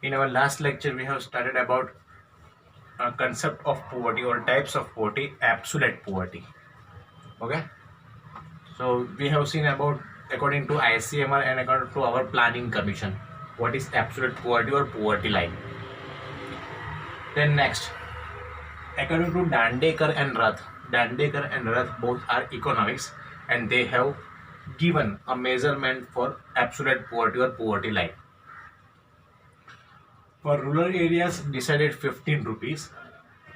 In our last lecture, we have started about concept of poverty or types of poverty, absolute poverty. Okay, so we have seen about according to ICMR and according to our planning commission, what is absolute poverty or poverty line. Then next, according to Dandekar and Rath both are economics, and they have given a measurement for absolute poverty or poverty line. For rural areas, decided 15 rupees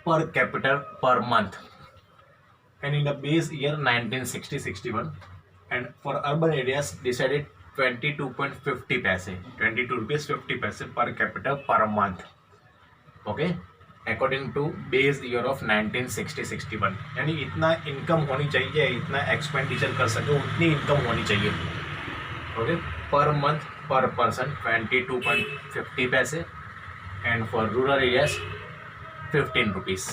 per capita per month, and in the base year 1960-61, and for urban areas decided 22.50 paise, 22 rupees 50 paise per capita per month. Okay, according to base year of 1960-61, यानी इतना income होनी चाहिए, इतना expenditure कर सके उतनी income होनी चाहिए. ओके, पर मंथ पर पर्सन 22.50 पैसे, and for rural areas 15 rupees.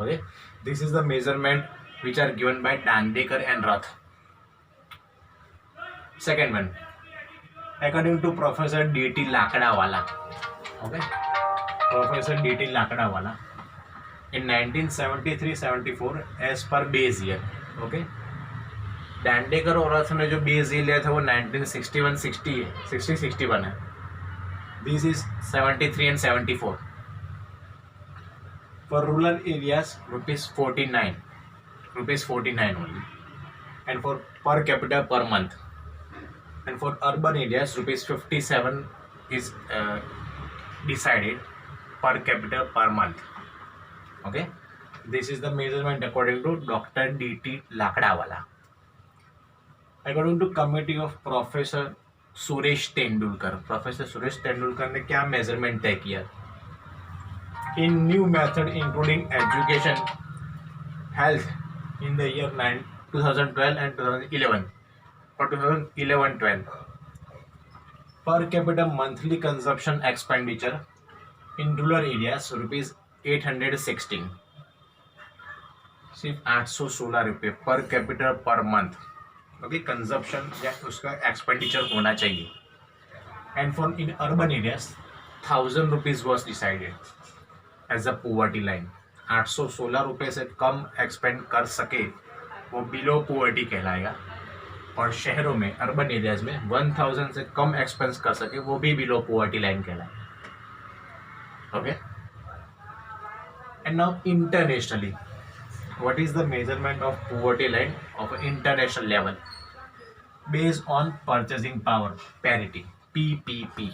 Okay, this is the measurement which are given by Dandekar and Rath. Second one, according to professor DT. Lakdawala. Okay, Professor D.T. Lakdawala in 1973-74 as per base year. Okay, Dandekar और रथ ने जो base year लिया था वो 1961 है. This is 73 and 74. For rural areas, rupees 49 only, and for per capita per month. And for urban areas, rupees 57 is decided per capita per month. Okay, this is the measurement according to Dr. D.T. Lakdawala. According to committee of Professor Suresh Tendulkar, Professor Suresh Tendulkar ने क्या measurement तय किया? In new method including education, health in the year 2012 and 2011 or 2011-12, per capita monthly consumption expenditure in rural areas rupees 816, सिर्फ 816 रुपये पर capital per month. Okay, consumption या उसका expenditure होना चाहिए. And for in urban areas 1000 rupees was decided as a poverty line. 816 रुपये से कम expand कर सके वो बिलो पोवर्टी कहलाएगा, और शहरों में अर्बन एरियाज में 1000 से कम एक्सपेंस कर सके वो भी बिलो पोवर्टी लाइन कहलाएगा. Okay, and now internationally, what is the measurement of poverty line of an international level based on purchasing power parity, PPP,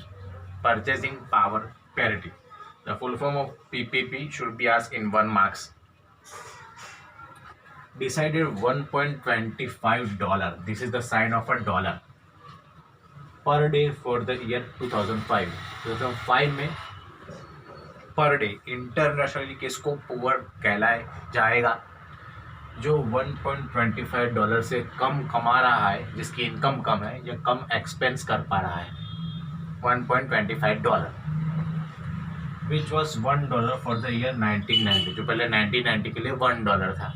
purchasing power parity. The full form of PPP should be asked in 1 marks. Decided $1.25, this is the sign of a dollar, per day for the year 2005. 2005 में per day internationally किसको poor कहलाया जाएगा? जो $1.25 से कम कमा रहा है, जिसकी इनकम कम है या कम एक्सपेंस कर पा रहा है. $1.25 which was $1 for the year 1990, जो पहले 1990 के लिए $1 था.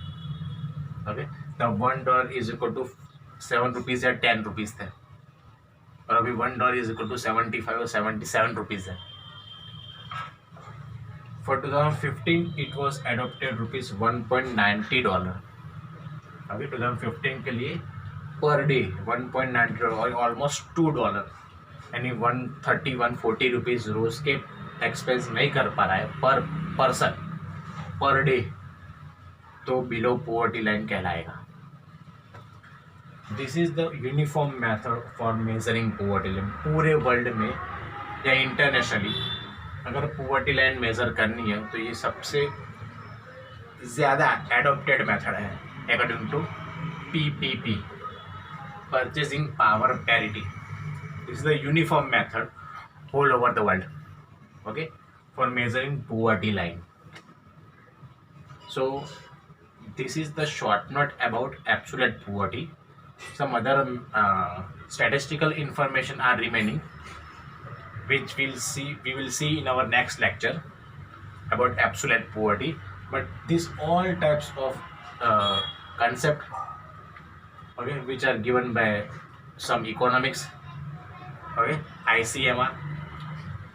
Okay, the $1 is equal to 7 rupees या 10 रुपीज़ थे, और अभी $1 इज इक्वल टू 75 और 77 रुपीज़ है. For 2015, it was adopted rupees $1.90. अभी 2015 के लिए पर डे $1.90 ऑलमोस्ट $2, यानी 130-140 रुपीज़ रोज के एक्सपेंस नहीं कर पा रहा है पर पर्सन पर डे, तो बिलो पोवर्टी लाइन कहलाएगा. This is the uniform method for measuring poverty line. पूरे वर्ल्ड में या इंटरनेशनली अगर पोवर्टी लाइन मेज़र करनी है तो ये सबसे ज़्यादा एडोप्टेड मेथड है according to PPP, purchasing power parity. This is the uniform method all over the world, okay, for measuring poverty line. So this is the short note about absolute poverty. Some other statistical information are remaining, which we will see in our next lecture about absolute poverty. But these all types of concept, okay, which are given by some economics, okay, ICMR,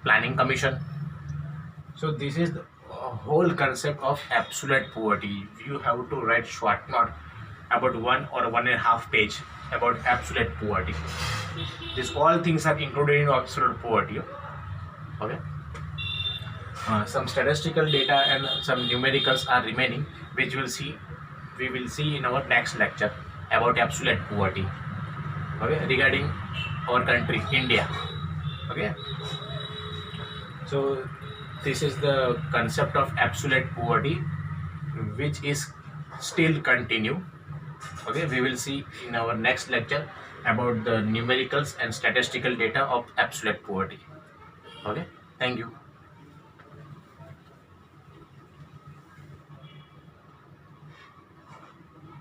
Planning Commission. So this is the whole concept of absolute poverty. You have to write short note about 1 or 1.5 page about absolute poverty. These all things are included in absolute poverty. Okay. Some statistical data and some numericals are remaining, which we will see in our next lecture about absolute poverty. Okay, regarding our country, India. Okay. So this is the concept of absolute poverty, which is still continue. Okay, we will see in our next lecture about the numericals and statistical data of absolute poverty. Okay, thank you.